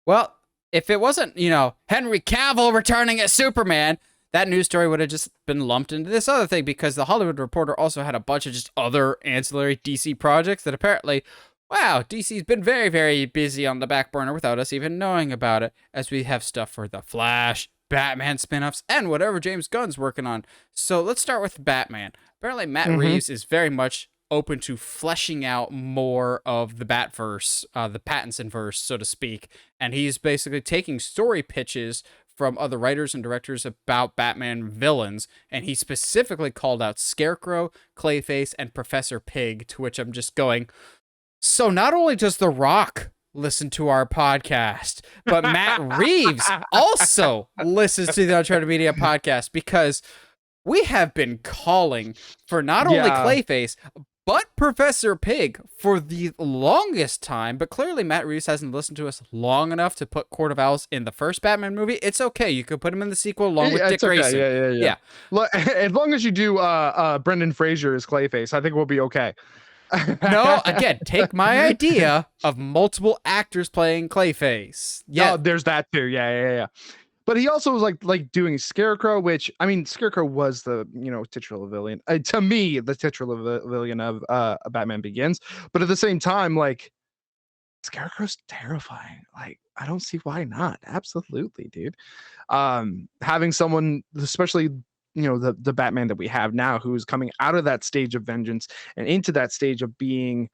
Well, if it wasn't, Henry Cavill returning as Superman, that news story would have just been lumped into this other thing, because the Hollywood Reporter also had a bunch of just other ancillary DC projects that apparently, wow, DC's been very, very busy on the back burner without us even knowing about it, as we have stuff for The Flash, Batman spinoffs, and whatever James Gunn's working on. So let's start with Batman. Apparently Matt Reeves is very much open to fleshing out more of the Batverse, the Pattinson-verse, so to speak, and he's basically taking story pitches from other writers and directors about Batman villains, and he specifically called out Scarecrow, Clayface, and Professor Pyg, to which I'm just going, so not only does The Rock listen to our podcast, but Matt Reeves also listens to the Uncharted Media podcast, because we have been calling for not only Clayface, but Professor Pyg for the longest time, but clearly Matt Reeves hasn't listened to us long enough to put Court of Owls in the first Batman movie. It's okay. You could put him in the sequel along with Dick Grayson. Yeah. Look, as long as you do Brendan Fraser as Clayface, I think we'll be okay. No, again, take my idea of multiple actors playing Clayface. Yeah, there's that too. Yeah. But he also was like doing Scarecrow, which, I mean, Scarecrow was the titular villain. To me, the titular villain of Batman Begins. But at the same time, like, Scarecrow's terrifying. Like, I don't see why not. Absolutely, dude. Having someone, especially the Batman that we have now, who's coming out of that stage of vengeance and into that stage of being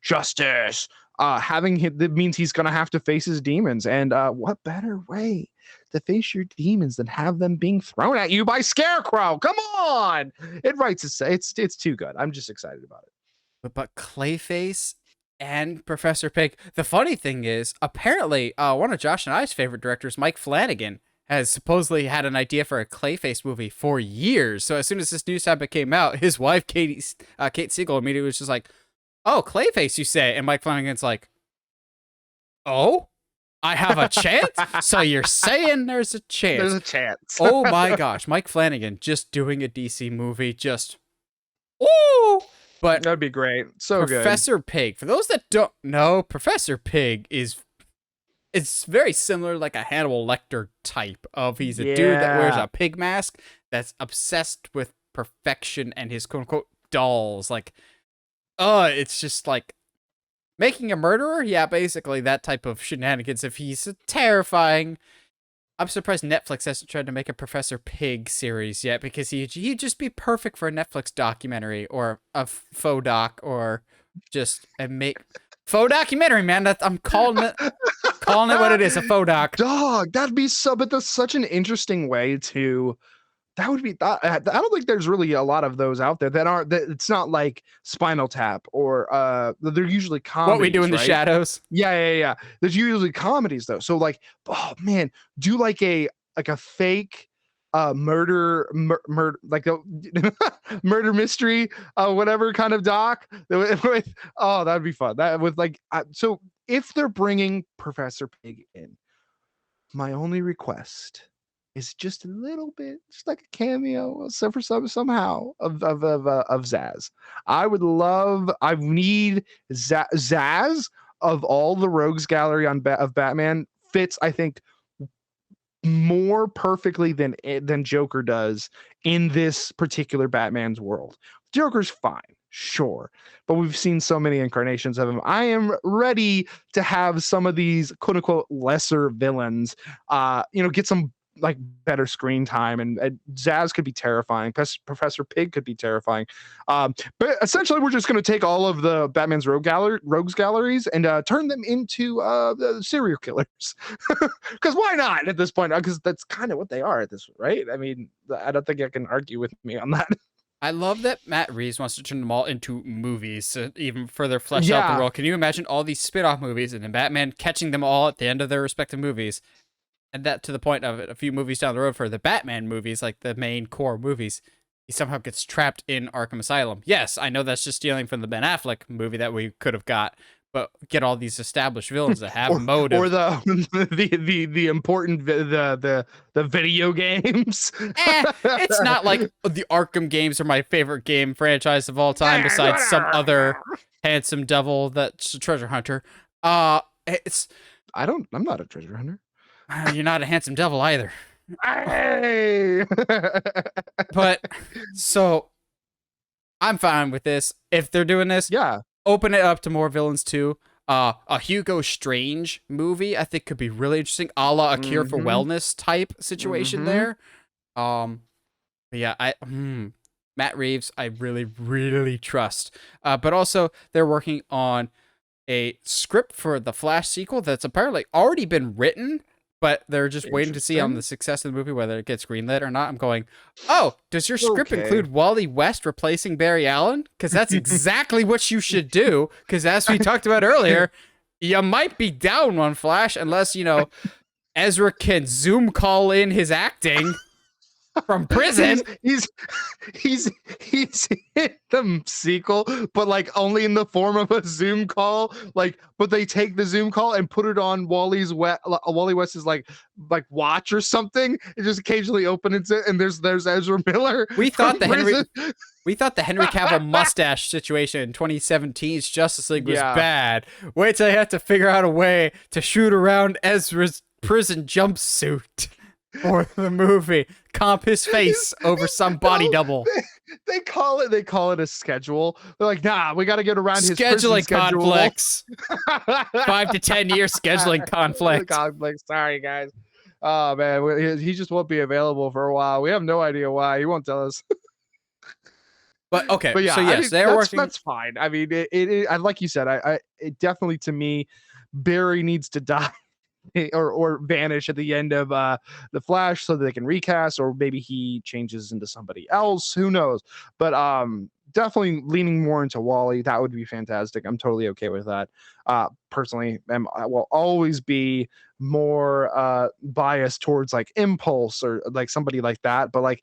justice. Having him, that means he's gonna have to face his demons, and what better way to face your demons than have them being thrown at you by Scarecrow? Come on, it writes it's too good. I'm just excited about it. But Clayface and Professor Pyg. The funny thing is, apparently, one of Josh and I's favorite directors, Mike Flanagan, has supposedly had an idea for a Clayface movie for years. So as soon as this news topic came out, his wife Kate Siegel immediately was just like, "Oh, Clayface, you say?" And Mike Flanagan's like, "Oh, I have a chance? So you're saying there's a chance?" There's a chance. Oh my gosh, Mike Flanagan just doing a DC movie, just ooh. But that'd be great. So Professor Pyg. For those that don't know, Professor Pyg it's very similar, like a Hannibal Lecter type of, he's a dude that wears a pig mask that's obsessed with perfection and his quote unquote dolls. Like, it's just like making a murderer. Yeah, basically that type of shenanigans. If he's terrifying, I'm surprised Netflix hasn't tried to make a Professor Pyg series yet, because he'd just be perfect for a Netflix documentary or a faux doc, or just faux documentary, man. I'm calling it what it is, a faux doc. Dog, that'd be but that's such an interesting way to. That would be. I don't think there's really a lot of those out there that aren't. That it's not like Spinal Tap or they're usually comedies. What We Do in the Shadows. Yeah. There's usually comedies though. So like, oh man, do like a fake murder like a murder mystery whatever kind of doc with, oh, that'd be fun. That with like so if they're bringing Professor Pyg in, my only request is just a little bit, just like a cameo, for somehow of Zaz. I need Zaz of all the rogues gallery of Batman fits, I think, more perfectly than Joker does in this particular Batman's world. Joker's fine, sure, but we've seen so many incarnations of him. I am ready to have some of these quote unquote lesser villains, get some like better screen time, and Zaz could be terrifying. Professor Pyg could be terrifying. But essentially, we're just going to take all of the Batman's rogues galleries and turn them into serial killers. Because why not at this point? Because that's kind of what they are at this, right? I mean, I don't think I can argue with me on that. I love that Matt Reeves wants to turn them all into movies to even further flesh out the role. Can you imagine all these spin-off movies and then Batman catching them all at the end of their respective movies? And that to the point of a few movies down the road for the Batman movies, like the main core movies, he somehow gets trapped in Arkham Asylum. Yes, I know that's just stealing from the Ben Affleck movie that we could have got, but get all these established villains that have motive. Or the important the video games. It's not like the Arkham games are my favorite game franchise of all time, besides some other handsome devil that's a treasure hunter. I'm not a treasure hunter. You're not a handsome devil either. Hey! But so I'm fine with this. If they're doing this, Yeah. open it up to more villains too. A Hugo Strange movie I think could be really interesting, a la a Cure for Mhm. Wellness type situation Mhm. there. But yeah, Matt Reeves, I really, really trust. But also they're working on a script for the Flash sequel that's apparently already been written, but they're just waiting to see on the Interesting. success of the movie whether it gets greenlit or not. I'm going, oh, does your script Okay. include Wally West replacing Barry Allen? Because that's exactly what you should do. Because as we talked about earlier, you might be down one Flash unless, Ezra can Zoom call in his acting from he's prison. he's he's he's in the sequel, but like only in the form of a Zoom call. Like, but they take the Zoom call and put it on Wally West's like watch or something. It just occasionally opens it, and there's Ezra Miller We from thought the Henry prison. we thought the Henry Cavill mustache situation in 2017's Justice League was Yeah. bad. Wait till I have to figure out a way to shoot around Ezra's prison jumpsuit for the movie. Comp his face over some body double. They call it a schedule. They're like, nah, we got to get around his prison Scheduling schedule. conflicts. 5 to 10 year scheduling conflict. Sorry, guys. Oh man, he just won't be available for a while. We have no idea why. He won't tell us. But okay, But yeah, so I yes, mean, they're working. that's fine. I mean, like you said, it definitely to me, Barry needs to die or vanish at the end of the Flash so that they can recast, or maybe he changes into somebody else. Who knows? But definitely leaning more into Wally. That would be fantastic. I'm totally okay with that. Personally, I will always be more biased towards like Impulse or like somebody like that. But like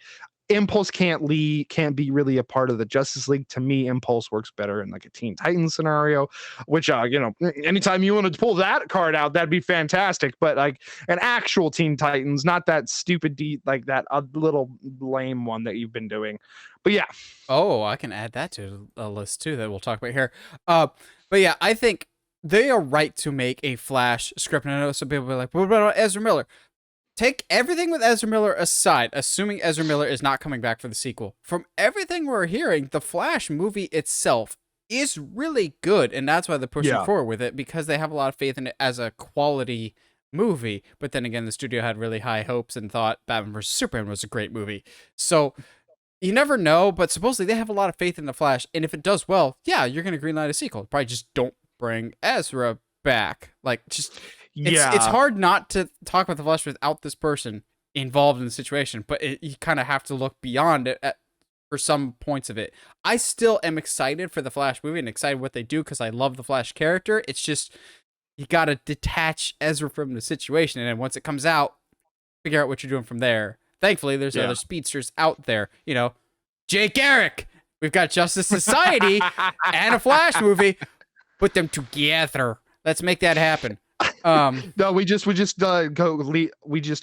Impulse can't be really a part of the Justice League. To me, Impulse works better in like a Teen Titans scenario, which anytime you wanted to pull that card out, that'd be fantastic. But like an actual Teen Titans, not that stupid like that little lame one that you've been doing. But yeah. Oh, I can add that to a list too that we'll talk about here. But yeah, I think they are right to make a Flash script. And I know some people will be like, what about Ezra Miller? Take everything with Ezra Miller aside, assuming Ezra Miller is not coming back for the sequel. From everything we're hearing, the Flash movie itself is really good, and that's why they're pushing forward with it, because they have a lot of faith in it as a quality movie. But then again, the studio had really high hopes and thought Batman vs. Superman was a great movie. So you never know, but supposedly they have a lot of faith in the Flash, and if it does well, yeah, you're going to greenlight a sequel. Probably just don't bring Ezra back. Like, just... It's hard not to talk about the Flash without this person involved in the situation, but you kind of have to look beyond it for some points of it. I still am excited for the Flash movie and excited what they do because I love the Flash character. It's just you got to detach Ezra from the situation, and then once it comes out, figure out what you're doing from there. Thankfully, there's other speedsters out there. Jake Garrick. We've got Justice Society and a Flash movie. Put them together. Let's make that happen. No, we just we just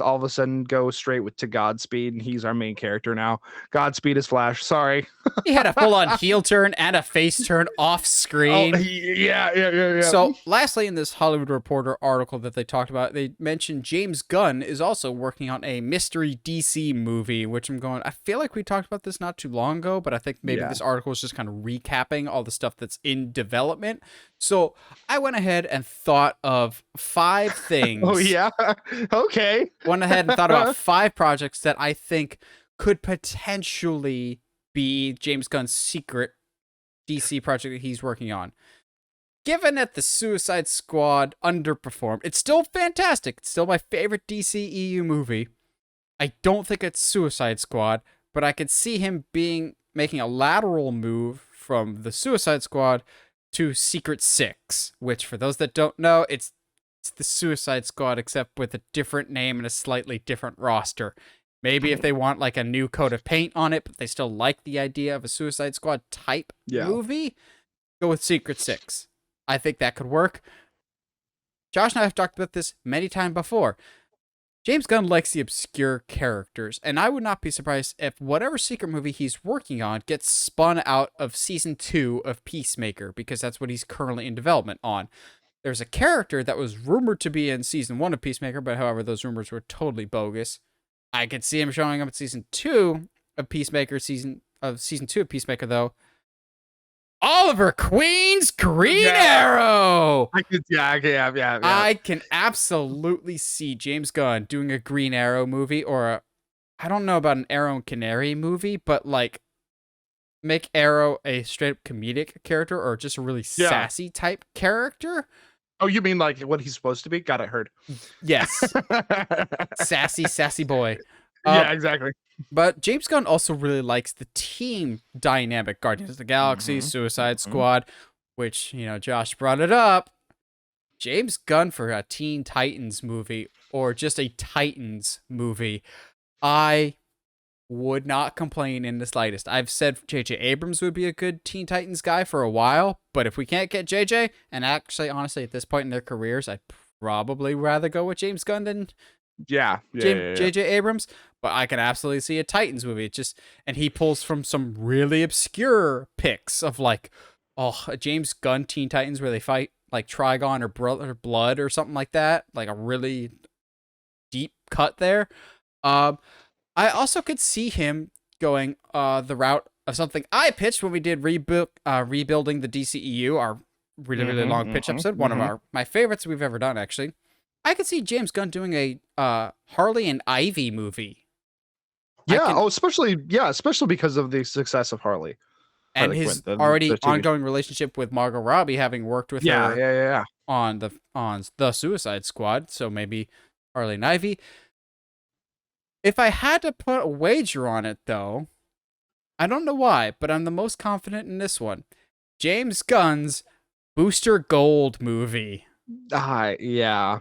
all of a sudden go straight to Godspeed, and he's our main character now. Godspeed is Flash. Sorry. He had a full-on heel turn and a face turn off screen. Oh, yeah. So, lastly, in this Hollywood Reporter article that they talked about, they mentioned James Gunn is also working on a mystery DC movie, which I feel like we talked about this not too long ago, but I think maybe this article is just kind of recapping all the stuff that's in development. So, I went ahead and thought of 5 things. Oh, yeah? Okay. Went ahead and thought about 5 projects that I think could potentially be James Gunn's secret DC project that he's working on. Given that the Suicide Squad underperformed, it's still fantastic. It's still my favorite DCEU movie. I don't think it's Suicide Squad, but I could see him making a lateral move from the Suicide Squad to Secret Six, which for those that don't know, it's the Suicide Squad except with a different name and a slightly different roster. Maybe if they want like a new coat of paint on it, but they still like the idea of a Suicide Squad type movie, go with Secret Six. I think that could work. Josh and I have talked about this many times before. James Gunn likes the obscure characters, and I would not be surprised if whatever secret movie he's working on gets spun out of season 2 of Peacemaker, because that's what he's currently in development on. there's a character that was rumored to be in season 1 of Peacemaker, but however, those rumors were totally bogus. I could see him showing up in season 2 of Peacemaker, season 2 of Peacemaker, though. Oliver Queen's Green Arrow. I can absolutely see James Gunn doing a Green Arrow movie, or I don't know about an Arrow and Canary movie, but like make Arrow a straight up comedic character or just a really sassy type character. Oh, you mean like what he's supposed to be? Got it, heard. Yes. sassy boy. Yeah, exactly. But James Gunn also really likes the team dynamic. Guardians of the Galaxy, Suicide Squad, which, Josh brought it up. James Gunn for a Teen Titans movie or just a Titans movie, I would not complain in the slightest. I've said J.J. Abrams would be a good Teen Titans guy for a while, but if we can't get J.J., and actually, honestly, at this point in their careers, I'd probably rather go with James Gunn than J.J. Abrams. But I can absolutely see a Titans movie. And he pulls from some really obscure picks of like, a James Gunn Teen Titans where they fight like Trigon or Brother Blood or something like that. Like a really deep cut there. I also could see him going the route of something I pitched when we did rebuilding the DCEU, our really long pitch episode. One of my favorites we've ever done, actually. I could see James Gunn doing a Harley and Ivy movie. Yeah, especially because of the success of Harley. And his already ongoing relationship with Margot Robbie, having worked with her on the Suicide Squad, so maybe Harley and Ivy. If I had to put a wager on it, though, I don't know why, but I'm the most confident in this one. James Gunn's Booster Gold movie. Yeah.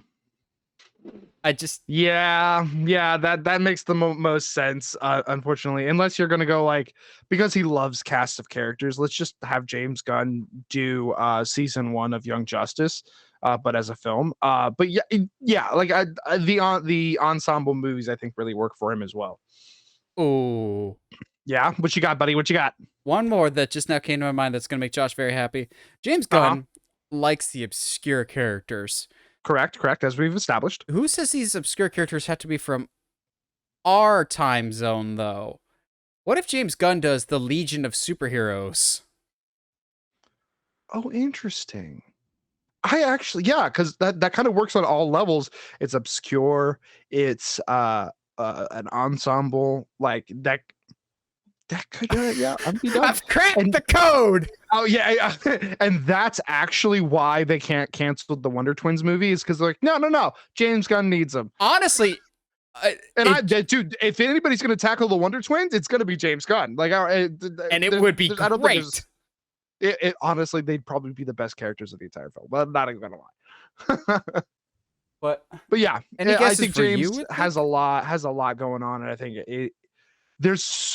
That makes the most sense, unfortunately, unless you're gonna go like, because he loves cast of characters, let's just have James Gunn do season 1 of Young Justice, but as a film. But like the ensemble movies I think really work for him as well. Oh yeah, what you got, buddy? What you got? One more that just now came to my mind that's gonna make Josh very happy. James Gunn likes the obscure characters. Correct, as we've established. Who says these obscure characters have to be from our time zone, though? What if James Gunn does the Legion of Superheroes? Oh, interesting. I actually, because that kind of works on all levels. It's obscure. It's an ensemble like that. That could, I'm be done. I've cracked the code. Oh yeah, and that's actually why they can't cancel the Wonder Twins movie, is because they're like, no, James Gunn needs them. Honestly, dude, if anybody's gonna tackle the Wonder Twins, it's gonna be James Gunn. Like, and it would be great. It honestly, they'd probably be the best characters of the entire film. But I'm not even gonna lie. but yeah, I think James has a lot going on, and I think there's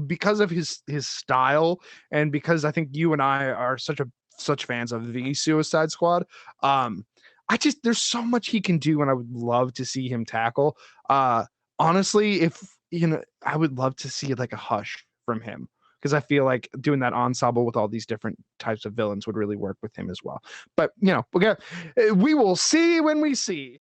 because of his style, and because I think you and I are such fans of the Suicide Squad. There's so much he can do, and I would love to see him tackle. Honestly, if I would love to see like a Hush from him, because I feel like doing that ensemble with all these different types of villains would really work with him as well. But we will see when we see.